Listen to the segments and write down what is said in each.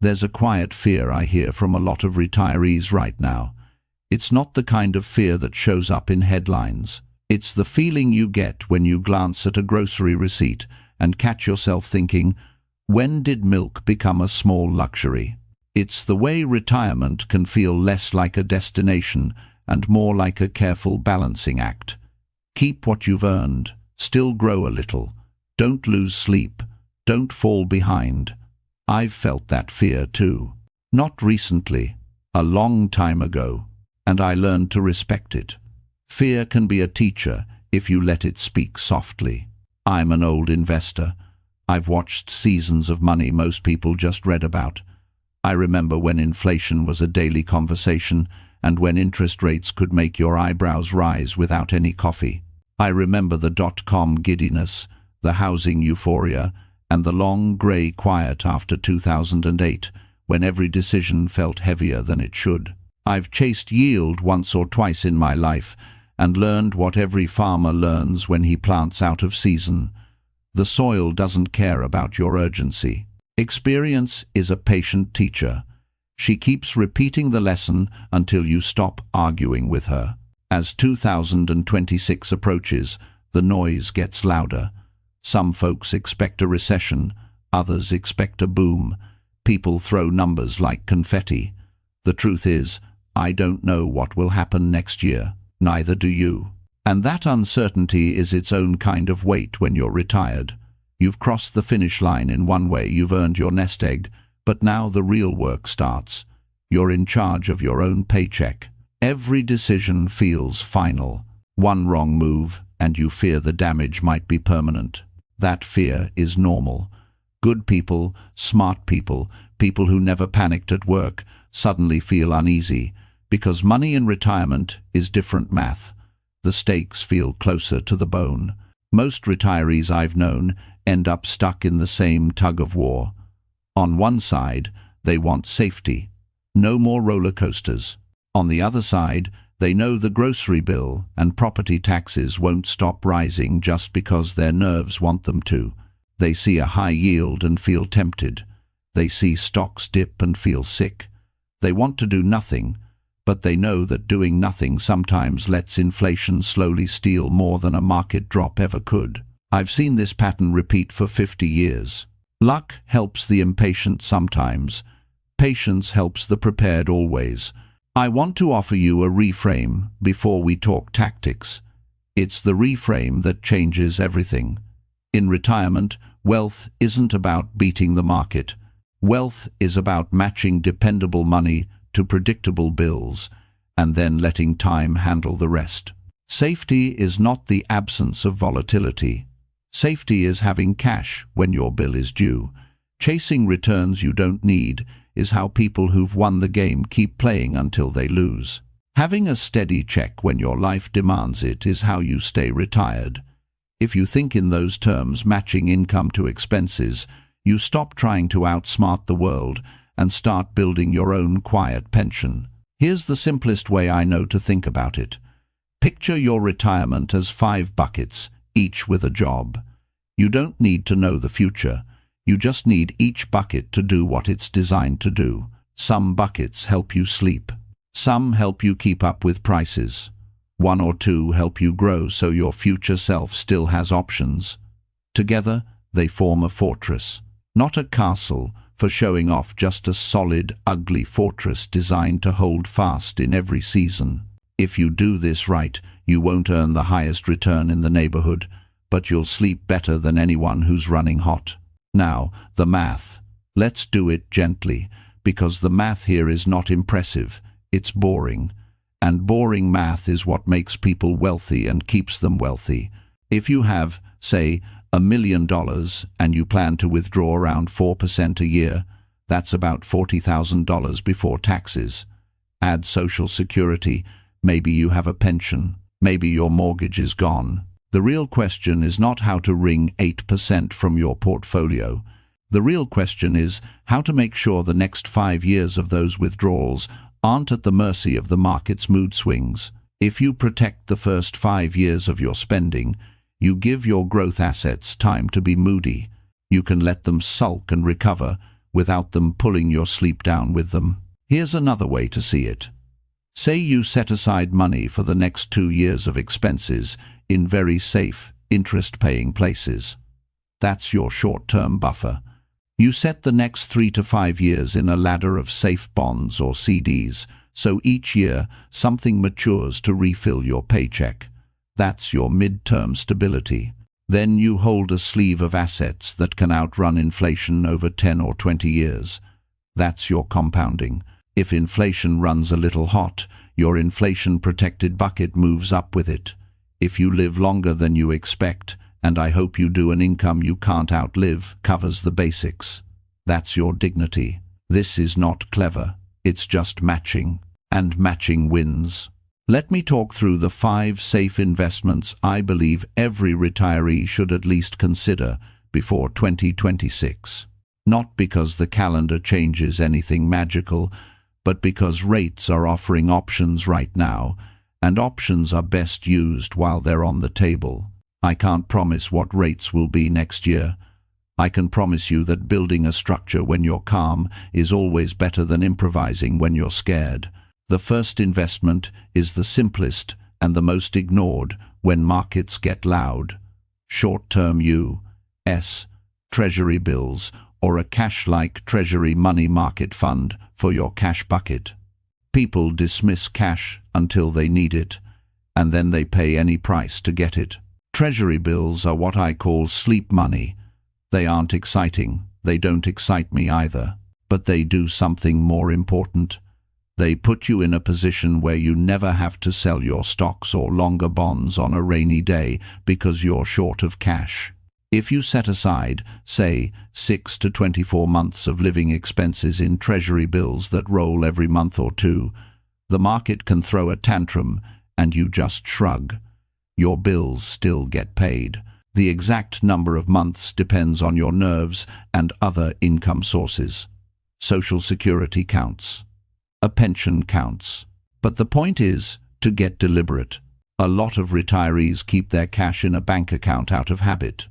There's a quiet fear I hear from a lot of retirees right now. It's not the kind of fear that shows up in headlines. It's the feeling you get when you glance at a grocery receipt and catch yourself thinking, when did milk become a small luxury? It's the way retirement can feel less like a destination and more like a careful balancing act. Keep what you've earned, still grow a little. Don't lose sleep, don't fall behind. I've felt that fear too. Not recently, a long time ago, and I learned to respect it. Fear can be a teacher if you let it speak softly. I'm an old investor. I've watched seasons of money most people just read about. I remember when inflation was a daily conversation and when interest rates could make your eyebrows rise without any coffee. I remember the dot-com giddiness, the housing euphoria, and the long grey quiet after 2008, when every decision felt heavier than it should. I've chased yield once or twice in my life and learned what every farmer learns when he plants out of season. The soil doesn't care about your urgency. Experience is a patient teacher. She keeps repeating the lesson until you stop arguing with her. As 2026 approaches, the noise gets louder. Some folks expect a recession, others expect a boom. People throw numbers like confetti. The truth is, I don't know what will happen next year. Neither do you. And that uncertainty is its own kind of weight when you're retired. You've crossed the finish line in one way, you've earned your nest egg, but now the real work starts. You're in charge of your own paycheck. Every decision feels final. One wrong move, and you fear the damage might be permanent. That fear is normal. Good people, smart people, people who never panicked at work, suddenly feel uneasy, because money in retirement is different math. The stakes feel closer to the bone. Most retirees I've known end up stuck in the same tug-of-war. On one side, they want safety. No more roller coasters. On the other side, they know the grocery bill and property taxes won't stop rising just because their nerves want them to. They see a high yield and feel tempted. They see stocks dip and feel sick. They want to do nothing, but they know that doing nothing sometimes lets inflation slowly steal more than a market drop ever could. I've seen this pattern repeat for 50 years. Luck helps the impatient sometimes. Patience helps the prepared always. I want to offer you a reframe before we talk tactics. It's the reframe that changes everything. In retirement, wealth isn't about beating the market. Wealth is about matching dependable money to predictable bills, and then letting time handle the rest. Safety is not the absence of volatility. Safety is having cash when your bill is due. Chasing returns you don't need is how people who've won the game keep playing until they lose. Having a steady check when your life demands it is how you stay retired. If you think in those terms, matching income to expenses, you stop trying to outsmart the world and start building your own quiet pension. Here's the simplest way I know to think about it. Picture your retirement as 5 buckets, each with a job. You don't need to know the future. You just need each bucket to do what it's designed to do. Some buckets help you sleep. Some help you keep up with prices. 1 or 2 help you grow so your future self still has options. Together, they form a fortress. Not a castle for showing off, just a solid, ugly fortress designed to hold fast in every season. If you do this right, you won't earn the highest return in the neighborhood, but you'll sleep better than anyone who's running hot. Now, the math. Let's do it gently, because the math here is not impressive, it's boring. And boring math is what makes people wealthy and keeps them wealthy. If you have, say, $1 million and you plan to withdraw around 4% a year, that's about $40,000 before taxes. Add Social Security, maybe you have a pension, maybe your mortgage is gone. The real question is not how to wring 8% from your portfolio. The real question is how to make sure the next 5 years of those withdrawals aren't at the mercy of the market's mood swings. If you protect the first 5 years of your spending, you give your growth assets time to be moody. You can let them sulk and recover without them pulling your sleep down with them. Here's another way to see it. Say you set aside money for the next 2 years of expenses in very safe, interest-paying places. That's your short-term buffer. You set the next 3 to 5 years in a ladder of safe bonds or CDs, so each year something matures to refill your paycheck. That's your mid-term stability. Then you hold a sleeve of assets that can outrun inflation over 10 or 20 years. That's your compounding. If inflation runs a little hot, your inflation-protected bucket moves up with it. If you live longer than you expect, and I hope you do, an income you can't outlive covers the basics. That's your dignity. This is not clever. It's just matching. And matching wins. Let me talk through the 5 safe investments I believe every retiree should at least consider before 2026. Not because the calendar changes anything magical, but because rates are offering options right now, and options are best used while they're on the table. I can't promise what rates will be next year. I can promise you that building a structure when you're calm is always better than improvising when you're scared. The first investment is the simplest and the most ignored when markets get loud. Short-term U.S. Treasury bills or a cash-like Treasury money market fund for your cash bucket. People dismiss cash until they need it, and then they pay any price to get it. Treasury bills are what I call sleep money. They aren't exciting. They don't excite me either. But they do something more important. They put you in a position where you never have to sell your stocks or longer bonds on a rainy day because you're short of cash. If you set aside, say, 6 to 24 months of living expenses in treasury bills that roll every month or two, the market can throw a tantrum and you just shrug. Your bills still get paid. The exact number of months depends on your nerves and other income sources. Social Security counts. A pension counts. But the point is to get deliberate. A lot of retirees keep their cash in a bank account out of habit.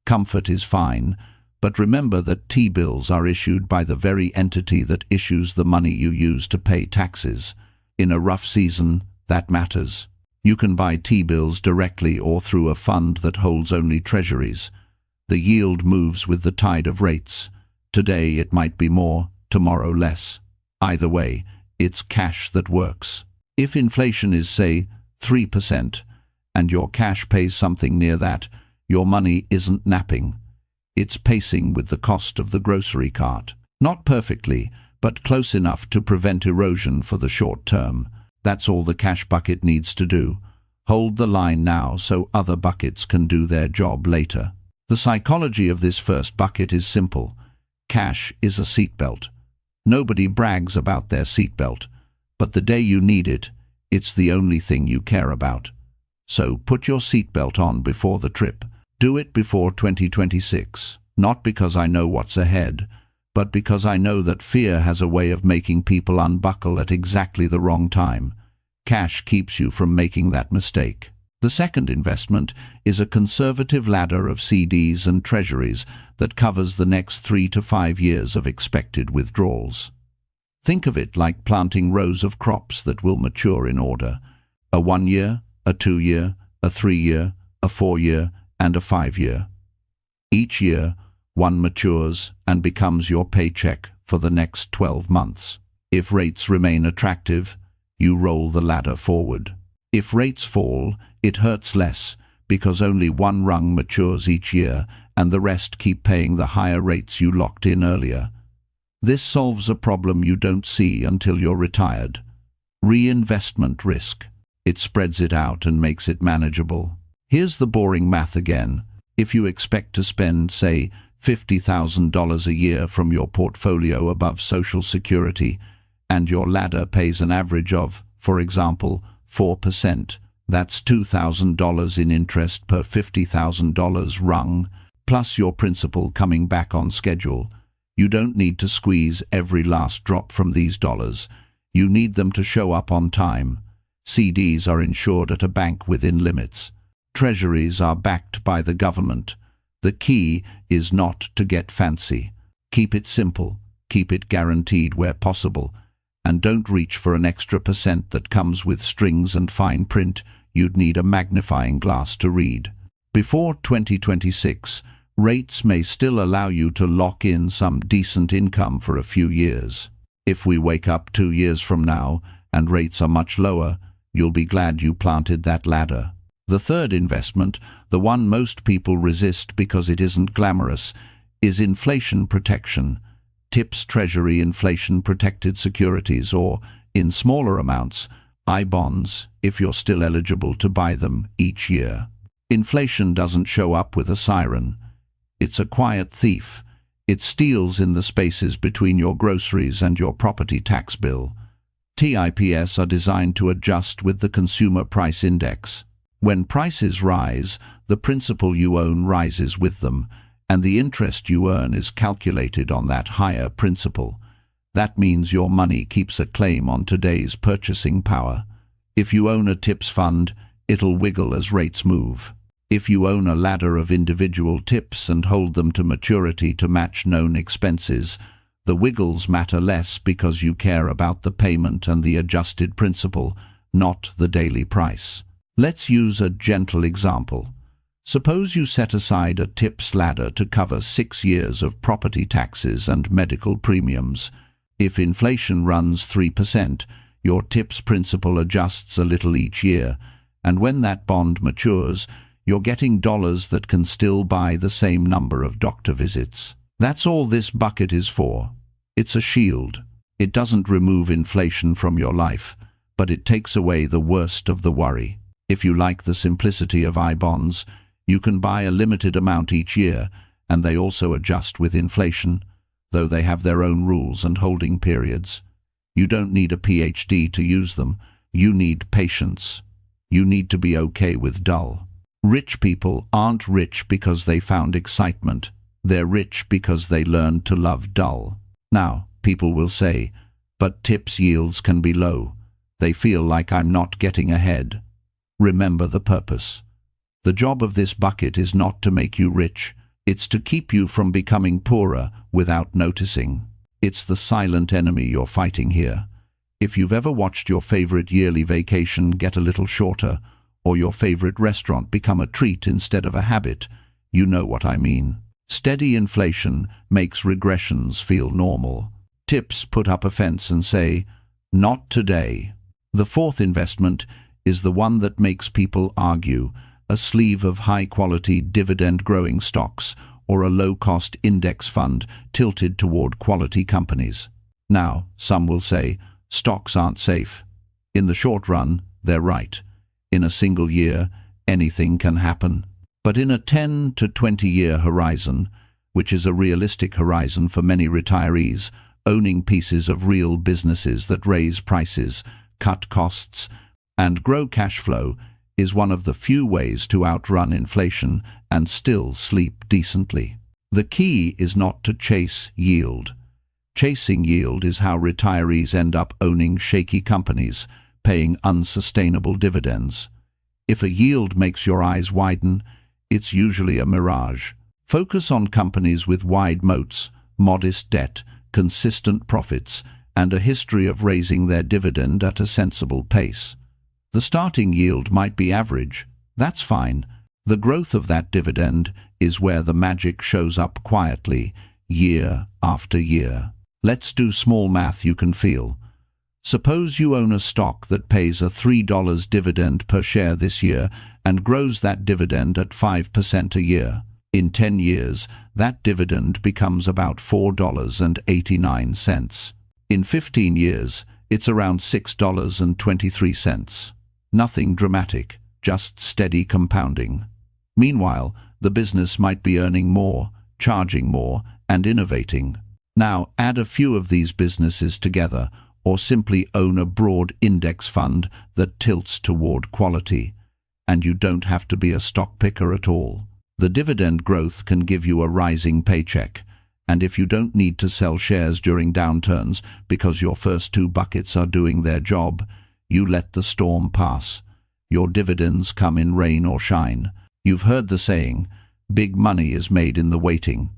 Comfort is fine, but remember that T-bills are issued by the very entity that issues the money you use to pay taxes. In a rough season, that matters. You can buy T-bills directly or through a fund that holds only treasuries. The yield moves with the tide of rates. Today it might be more, tomorrow less. Either way, it's cash that works. If inflation is, say, 3%, and your cash pays something near that, your money isn't napping. It's pacing with the cost of the grocery cart. Not perfectly, but close enough to prevent erosion for the short term. That's all the cash bucket needs to do. Hold the line now so other buckets can do their job later. The psychology of this first bucket is simple. Cash is a seatbelt. Nobody brags about their seatbelt, but the day you need it, it's the only thing you care about. So put your seatbelt on before the trip. Do it before 2026, not because I know what's ahead, but because I know that fear has a way of making people unbuckle at exactly the wrong time. Cash keeps you from making that mistake. The second investment is a conservative ladder of CDs and treasuries that covers the next 3 to 5 years of expected withdrawals. Think of it like planting rows of crops that will mature in order. A 1-year, a 2-year, a 3-year, a 4-year, and a 5-year. Each year, one matures and becomes your paycheck for the next 12 months. If rates remain attractive, you roll the ladder forward. If rates fall, it hurts less because only one rung matures each year and the rest keep paying the higher rates you locked in earlier. This solves a problem you don't see until you're retired. Reinvestment risk. It spreads it out and makes it manageable. Here's the boring math again. If you expect to spend, say, $50,000 a year from your portfolio above Social Security, and your ladder pays an average of, for example, 4%, that's $2,000 in interest per $50,000 rung, plus your principal coming back on schedule. You don't need to squeeze every last drop from these dollars. You need them to show up on time. CDs are insured at a bank within limits. Treasuries are backed by the government. The key is not to get fancy. Keep it simple. keep it guaranteed where possible, and don't reach for an extra percent that comes with strings and fine print you'd need a magnifying glass to read. Before 2026, rates may still allow you to lock in some decent income for a few years. If we wake up 2 years from now and rates are much lower, you'll be glad you planted that ladder. The third investment, the one most people resist because it isn't glamorous, is inflation protection. TIPS Treasury inflation-protected securities, or, in smaller amounts, I-bonds, if you're still eligible to buy them each year. Inflation doesn't show up with a siren. It's a quiet thief. It steals in the spaces between your groceries and your property tax bill. TIPS are designed to adjust with the Consumer Price Index. When prices rise, the principal you own rises with them, and the interest you earn is calculated on that higher principal. That means your money keeps a claim on today's purchasing power. If you own a TIPS fund, it'll wiggle as rates move. If you own a ladder of individual TIPS and hold them to maturity to match known expenses, the wiggles matter less because you care about the payment and the adjusted principal, not the daily price. Let's use a gentle example. Suppose you set aside a TIPS ladder to cover 6 years of property taxes and medical premiums. If inflation runs 3%, your TIPS principal adjusts a little each year, and when that bond matures, you're getting dollars that can still buy the same number of doctor visits. That's all this bucket is for. It's a shield. It doesn't remove inflation from your life, but it takes away the worst of the worry. If you like the simplicity of I-bonds, you can buy a limited amount each year, and they also adjust with inflation, though they have their own rules and holding periods. You don't need a PhD to use them. You need patience. You need to be okay with dull. Rich people aren't rich because they found excitement. They're rich because they learned to love dull. Now, people will say, but TIPS yields can be low. They feel like I'm not getting ahead. Remember the purpose. The job of this bucket is not to make you rich. It's to keep you from becoming poorer without noticing. It's the silent enemy you're fighting here. If you've ever watched your favorite yearly vacation get a little shorter, or your favorite restaurant become a treat instead of a habit, you know what I mean. Steady inflation makes regressions feel normal. TIPS put up a fence and say, not today. The fourth investment is the one that makes people argue, a sleeve of high-quality dividend-growing stocks or a low-cost index fund tilted toward quality companies. Now, some will say, stocks aren't safe. In the short run, they're right. In a single year, anything can happen. But in a 10 to 20-year horizon, which is a realistic horizon for many retirees, owning pieces of real businesses that raise prices, cut costs, and grow cash flow is one of the few ways to outrun inflation and still sleep decently. The key is not to chase yield. Chasing yield is how retirees end up owning shaky companies, paying unsustainable dividends. If a yield makes your eyes widen, it's usually a mirage. Focus on companies with wide moats, modest debt, consistent profits, and a history of raising their dividend at a sensible pace. The starting yield might be average. That's fine. The growth of that dividend is where the magic shows up quietly, year after year. Let's do small math you can feel. Suppose you own a stock that pays a $3 dividend per share this year and grows that dividend at 5% a year. In 10 years, that dividend becomes about $4.89. In 15 years, it's around $6.23. Nothing dramatic, just steady compounding. Meanwhile, the business might be earning more, charging more, and innovating. Now, add a few of these businesses together, or simply own a broad index fund that tilts toward quality, and you don't have to be a stock picker at all. The dividend growth can give you a rising paycheck, and if you don't need to sell shares during downturns because your first two buckets are doing their job, you let the storm pass. Your dividends come in rain or shine. You've heard the saying, big money is made in the waiting.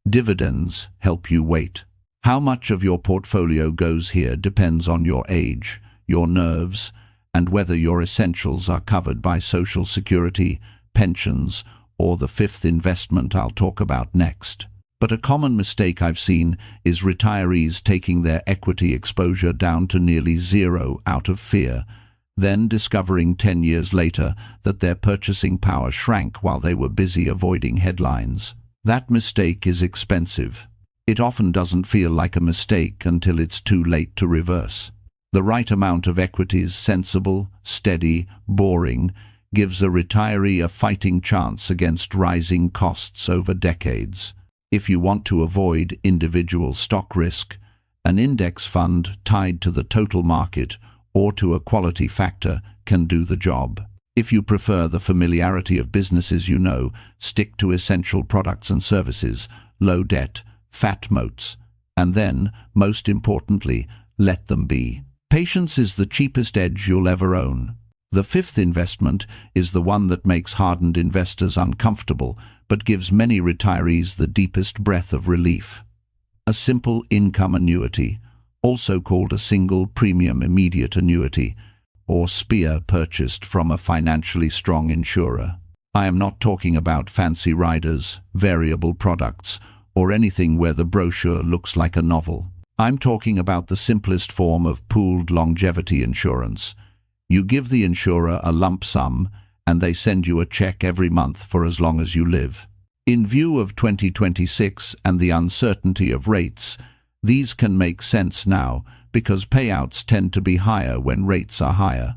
Dividends help you wait. How much of your portfolio goes here depends on your age, your nerves, and whether your essentials are covered by Social Security, pensions, or the fifth investment I'll talk about next. But a common mistake I've seen is retirees taking their equity exposure down to nearly zero out of fear, then discovering 10 years later that their purchasing power shrank while they were busy avoiding headlines. That mistake is expensive. It often doesn't feel like a mistake until it's too late to reverse. The right amount of equities, sensible, steady, boring, gives a retiree a fighting chance against rising costs over decades. If you want to avoid individual stock risk, an index fund tied to the total market or to a quality factor can do the job. If you prefer the familiarity of businesses you know, stick to essential products and services, low debt, fat moats, and then, most importantly, let them be. Patience is the cheapest edge you'll ever own. The fifth investment is the one that makes hardened investors uncomfortable, but gives many retirees the deepest breath of relief. A simple income annuity, also called a single premium immediate annuity, or SPIA, purchased from a financially strong insurer. I am not talking about fancy riders, variable products, or anything where the brochure looks like a novel. I'm talking about the simplest form of pooled longevity insurance. You give the insurer a lump sum, and they send you a check every month for as long as you live. In view of 2026 and the uncertainty of rates, these can make sense now because payouts tend to be higher when rates are higher.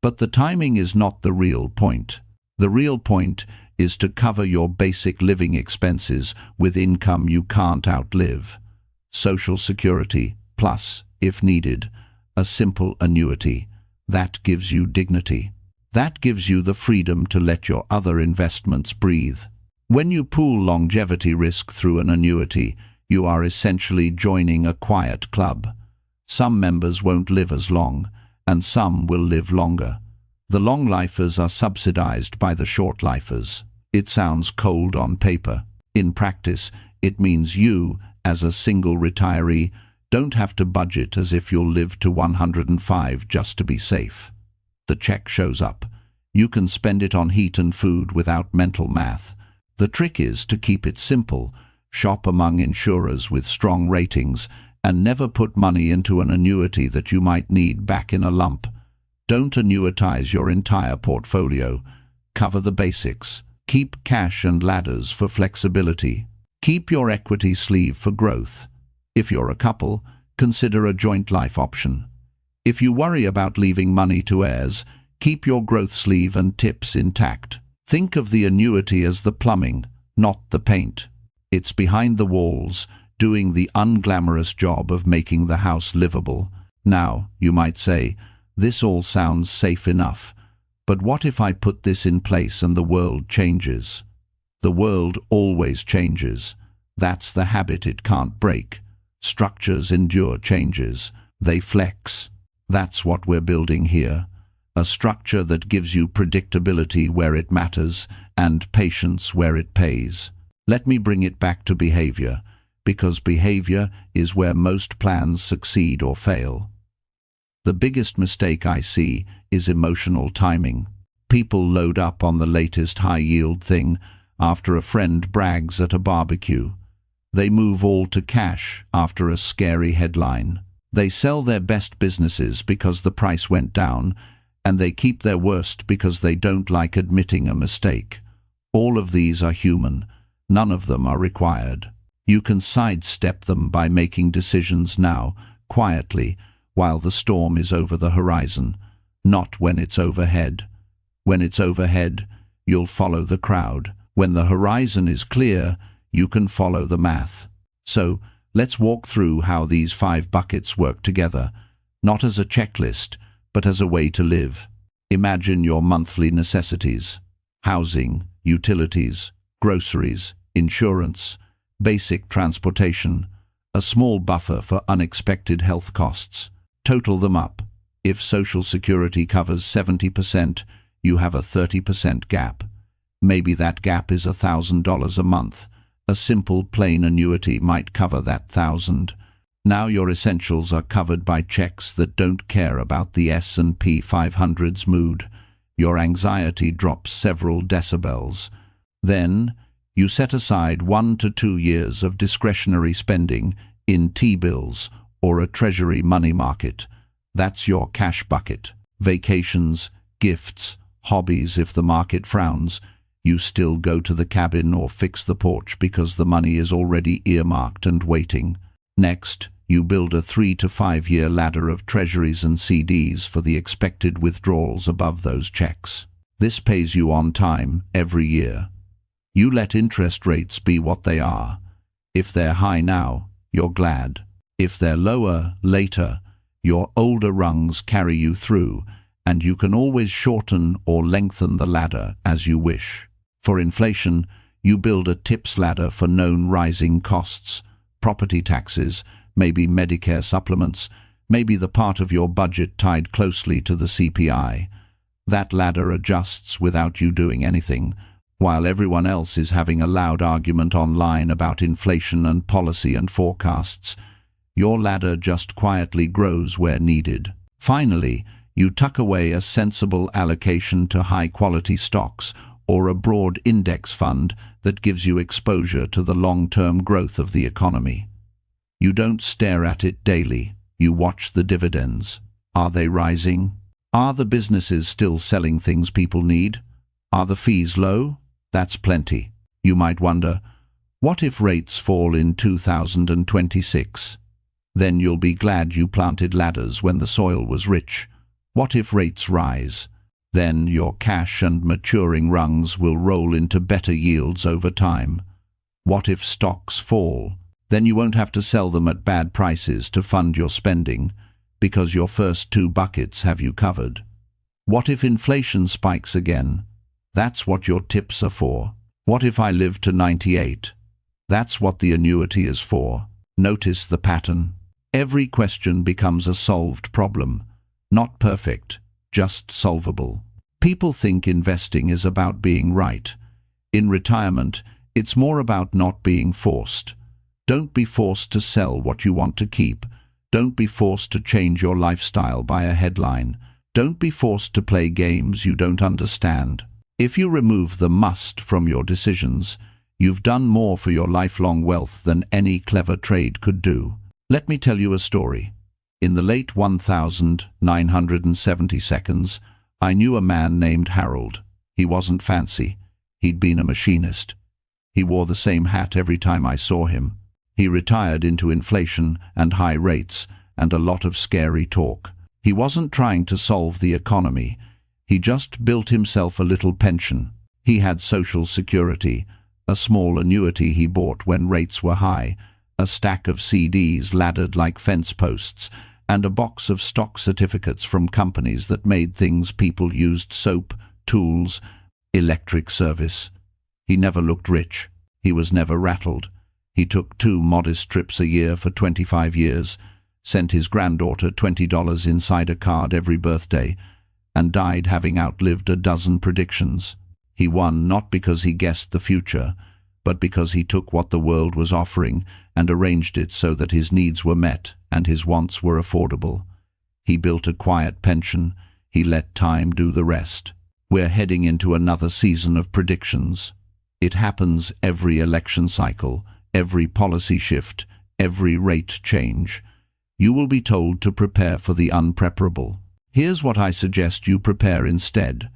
But the timing is not the real point. The real point is to cover your basic living expenses with income you can't outlive. Social Security, plus, if needed, a simple annuity. That gives you dignity. That gives you the freedom to let your other investments breathe. When you pool longevity risk through an annuity, you are essentially joining a quiet club. Some members won't live as long, and some will live longer. The long-lifers are subsidized by the short-lifers. It sounds cold on paper. In practice, it means you, as a single retiree, don't have to budget as if you'll live to 105 just to be safe. The check shows up. You can spend it on heat and food without mental math. The trick is to keep it simple, shop among insurers with strong ratings, and never put money into an annuity that you might need back in a lump. Don't annuitize your entire portfolio. Cover the basics. Keep cash and ladders for flexibility. Keep your equity sleeve for growth. If you're a couple, consider a joint life option. If you worry about leaving money to heirs, keep your growth sleeve and tips intact. Think of the annuity as the plumbing, not the paint. It's behind the walls, doing the unglamorous job of making the house livable. Now, you might say, this all sounds safe enough, but what if I put this in place and the world changes? The world always changes. That's the habit it can't break. Structures endure changes. They flex. That's what we're building here. A structure that gives you predictability where it matters and patience where it pays. Let me bring it back to behavior, because behavior is where most plans succeed or fail. The biggest mistake I see is emotional timing. People load up on the latest high-yield thing after a friend brags at a barbecue. They move all to cash after a scary headline. They sell their best businesses because the price went down, and they keep their worst because they don't like admitting a mistake. All of these are human. None of them are required. You can sidestep them by making decisions now, quietly, while the storm is over the horizon, not when it's overhead. When it's overhead, you'll follow the crowd. When the horizon is clear, you can follow the math. So, let's walk through how these 5 buckets work together, not as a checklist, but as a way to live. Imagine your monthly necessities: housing, utilities, groceries, insurance, basic transportation, a small buffer for unexpected health costs. Total them up. If Social Security covers 70%, you have a 30% gap. Maybe that gap is $1,000 a month. A simple plain annuity might cover that $1,000. Now your essentials are covered by checks that don't care about the S&P 500's mood. Your anxiety drops several decibels. Then, you set aside 1 to 2 years of discretionary spending in T-bills or a treasury money market. That's your cash bucket. Vacations, gifts, hobbies. If the market frowns, you still go to the cabin or fix the porch because the money is already earmarked and waiting. Next, you build a 3 to 5 year ladder of treasuries and CDs for the expected withdrawals above those checks. This pays you on time every year. You let interest rates be what they are. If they're high now, you're glad. If they're lower later, your older rungs carry you through, and you can always shorten or lengthen the ladder as you wish. For inflation, you build a tips ladder for known rising costs, property taxes, maybe Medicare supplements, maybe the part of your budget tied closely to the CPI. That ladder adjusts without you doing anything, while everyone else is having a loud argument online about inflation and policy and forecasts. Your ladder just quietly grows where needed. Finally, you tuck away a sensible allocation to high-quality stocks or a broad index fund that gives you exposure to the long-term growth of the economy. You don't stare at it daily, you watch the dividends. Are they rising? Are the businesses still selling things people need? Are the fees low? That's plenty. You might wonder, what if rates fall in 2026? Then you'll be glad you planted ladders when the soil was rich. What if rates rise? Then your cash and maturing rungs will roll into better yields over time. What if stocks fall? Then you won't have to sell them at bad prices to fund your spending, because your first 2 buckets have you covered. What if inflation spikes again? That's what your tips are for. What if I live to 98? That's what the annuity is for. Notice the pattern. Every question becomes a solved problem. Not perfect, just solvable. People think investing is about being right. In retirement, it's more about not being forced. Don't be forced to sell what you want to keep. Don't be forced to change your lifestyle by a headline. Don't be forced to play games you don't understand. If you remove the must from your decisions, you've done more for your lifelong wealth than any clever trade could do. Let me tell you a story. In the late 1970s, I knew a man named Harold. He wasn't fancy. He'd been a machinist. He wore the same hat every time I saw him. He retired into inflation and high rates and a lot of scary talk. He wasn't trying to solve the economy. He just built himself a little pension. He had Social Security, a small annuity he bought when rates were high, a stack of CDs laddered like fence posts, and a box of stock certificates from companies that made things people used: soap, tools, electric service. He never looked rich. He was never rattled. He took 2 modest trips a year for 25 years, sent his granddaughter $20 inside a card every birthday, and died having outlived a dozen predictions. He won not because he guessed the future, but because he took what the world was offering and arranged it so that his needs were met and his wants were affordable. He built a quiet pension. He let time do the rest. We're heading into another season of predictions. It happens every election cycle, every policy shift, every rate change. You will be told to prepare for the unpreparable. Here's what I suggest you prepare instead.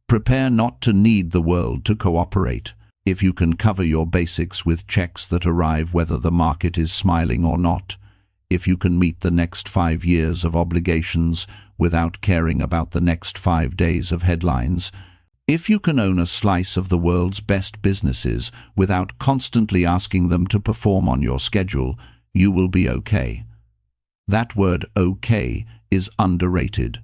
Prepare not to need the world to cooperate. If you can cover your basics with checks that arrive whether the market is smiling or not, if you can meet the next 5 years of obligations without caring about the next 5 days of headlines, if you can own a slice of the world's best businesses without constantly asking them to perform on your schedule, you will be okay. That word okay is underrated.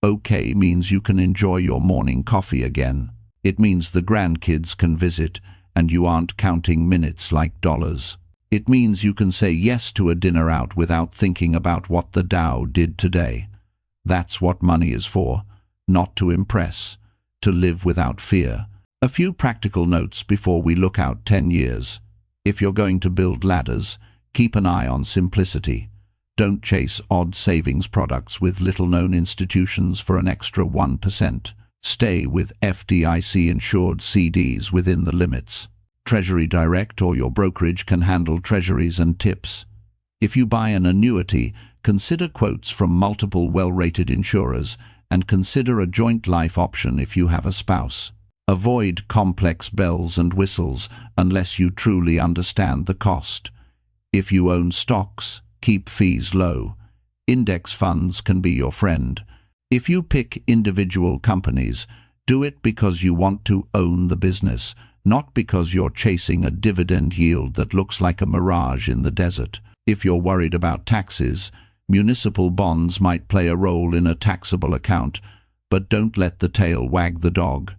Okay means you can enjoy your morning coffee again. It means the grandkids can visit and you aren't counting minutes like dollars. It means you can say yes to a dinner out without thinking about what the Dow did today. That's what money is for, not to impress, to live without fear. A few practical notes before we look out 10 years. If you're going to build ladders, keep an eye on simplicity. Don't chase odd savings products with little-known institutions for an extra 1%. Stay with FDIC-insured CDs within the limits. Treasury Direct or your brokerage can handle treasuries and tips. If you buy an annuity, consider quotes from multiple well-rated insurers and consider a joint life option if you have a spouse. Avoid complex bells and whistles unless you truly understand the cost. If you own stocks, keep fees low. Index funds can be your friend. If you pick individual companies, do it because you want to own the business, not because you're chasing a dividend yield that looks like a mirage in the desert. If you're worried about taxes, municipal bonds might play a role in a taxable account, but don't let the tail wag the dog.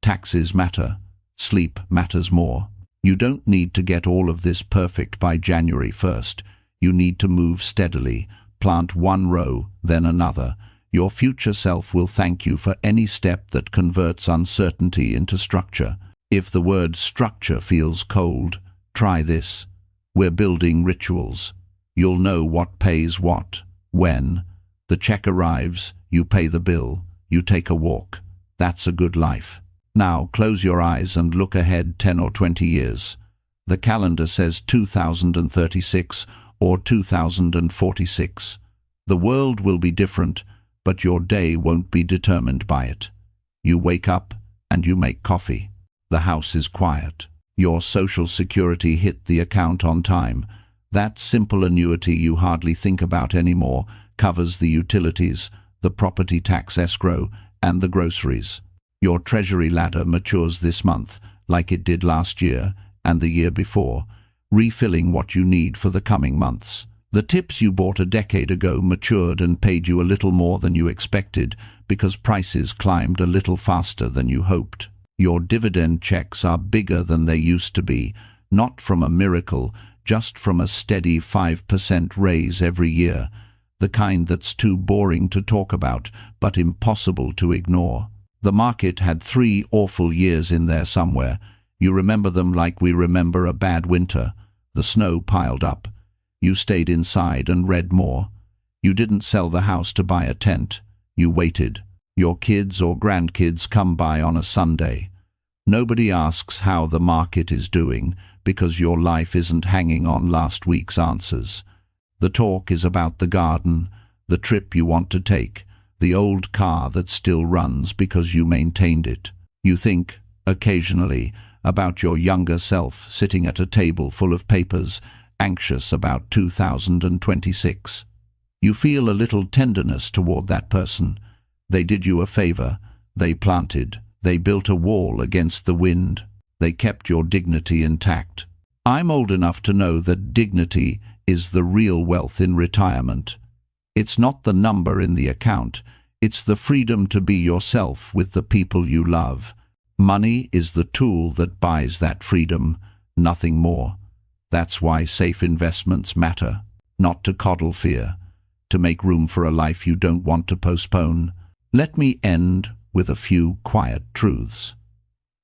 Taxes matter. Sleep matters more. You don't need to get all of this perfect by January 1st. You need to move steadily, plant one row, then another. Your future self will thank you for any step that converts uncertainty into structure. If the word structure feels cold, try this. We're building rituals. You'll know what pays what, when. The check arrives, you pay the bill, you take a walk. That's a good life. Now close your eyes and look ahead 10 or 20 years. The calendar says 2036 or 2046. The world will be different, but your day won't be determined by it. You wake up and you make coffee. The house is quiet. Your Social Security hit the account on time. That simple annuity you hardly think about anymore covers the utilities, the property tax escrow, and the groceries. Your Treasury ladder matures this month, like it did last year and the year before, refilling what you need for the coming months. The tips you bought a decade ago matured and paid you a little more than you expected because prices climbed a little faster than you hoped. Your dividend checks are bigger than they used to be, not from a miracle, just from a steady 5% raise every year, the kind that's too boring to talk about but impossible to ignore. The market had 3 awful years in there somewhere. You remember them like we remember a bad winter. The snow piled up. You stayed inside and read more. You didn't sell the house to buy a tent. You waited. Your kids or grandkids come by on a Sunday. Nobody asks how the market is doing because your life isn't hanging on last week's answers. The talk is about the garden, the trip you want to take, the old car that still runs because you maintained it. You think, occasionally, about your younger self sitting at a table full of papers, anxious about 2026. You feel a little tenderness toward that person. They did you a favor. They planted. They built a wall against the wind. They kept your dignity intact. I'm old enough to know that dignity is the real wealth in retirement. It's not the number in the account. It's the freedom to be yourself with the people you love. Money is the tool that buys that freedom, nothing more. That's why safe investments matter, not to coddle fear, to make room for a life you don't want to postpone. Let me end with a few quiet truths.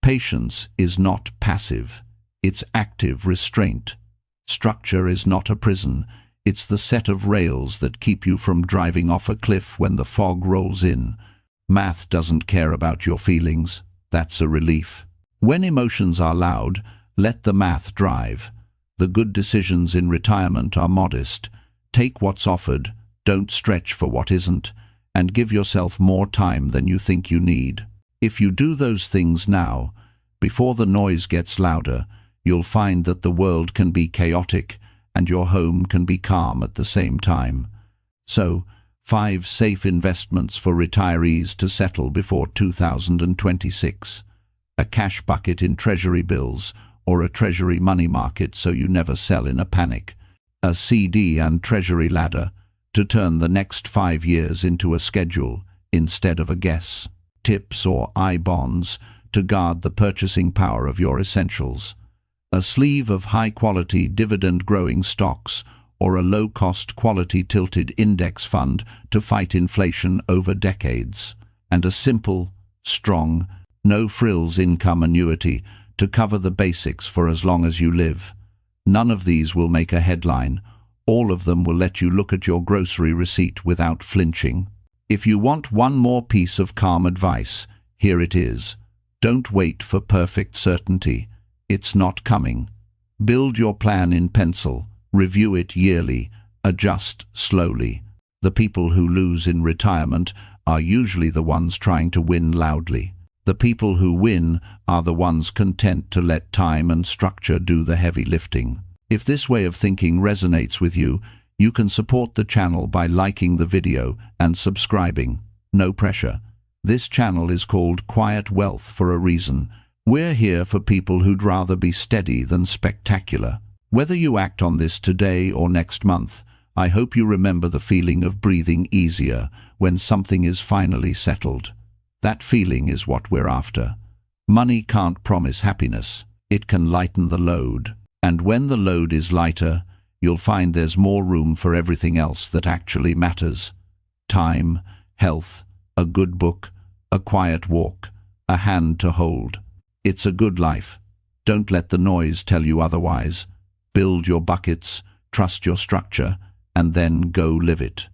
Patience is not passive, it's active restraint. Structure is not a prison, it's the set of rails that keep you from driving off a cliff when the fog rolls in. Math doesn't care about your feelings, that's a relief. When emotions are loud, let the math drive. The good decisions in retirement are modest. Take what's offered, don't stretch for what isn't, and give yourself more time than you think you need. If you do those things now, before the noise gets louder, you'll find that the world can be chaotic and your home can be calm at the same time. So, 5 safe investments for retirees to settle before 2026. A cash bucket in treasury bills or a treasury money market so you never sell in a panic. A CD and treasury ladder to turn the next 5 years into a schedule instead of a guess. Tips or I-bonds to guard the purchasing power of your essentials. A sleeve of high-quality dividend-growing stocks or a low-cost quality-tilted index fund to fight inflation over decades. And a simple, strong, no-frills income annuity to cover the basics for as long as you live. None of these will make a headline. All of them will let you look at your grocery receipt without flinching. If you want one more piece of calm advice, here it is. Don't wait for perfect certainty. It's not coming. Build your plan in pencil, review it yearly, adjust slowly. The people who lose in retirement are usually the ones trying to win loudly. The people who win are the ones content to let time and structure do the heavy lifting. If this way of thinking resonates with you, you can support the channel by liking the video and subscribing. No pressure. This channel is called Quiet Wealth for a reason. We're here for people who'd rather be steady than spectacular. Whether you act on this today or next month, I hope you remember the feeling of breathing easier when something is finally settled. That feeling is what we're after. Money can't promise happiness. It can lighten the load. And when the load is lighter, you'll find there's more room for everything else that actually matters. Time, health, a good book, a quiet walk, a hand to hold. It's a good life. Don't let the noise tell you otherwise. Build your buckets, trust your structure, and then go live it.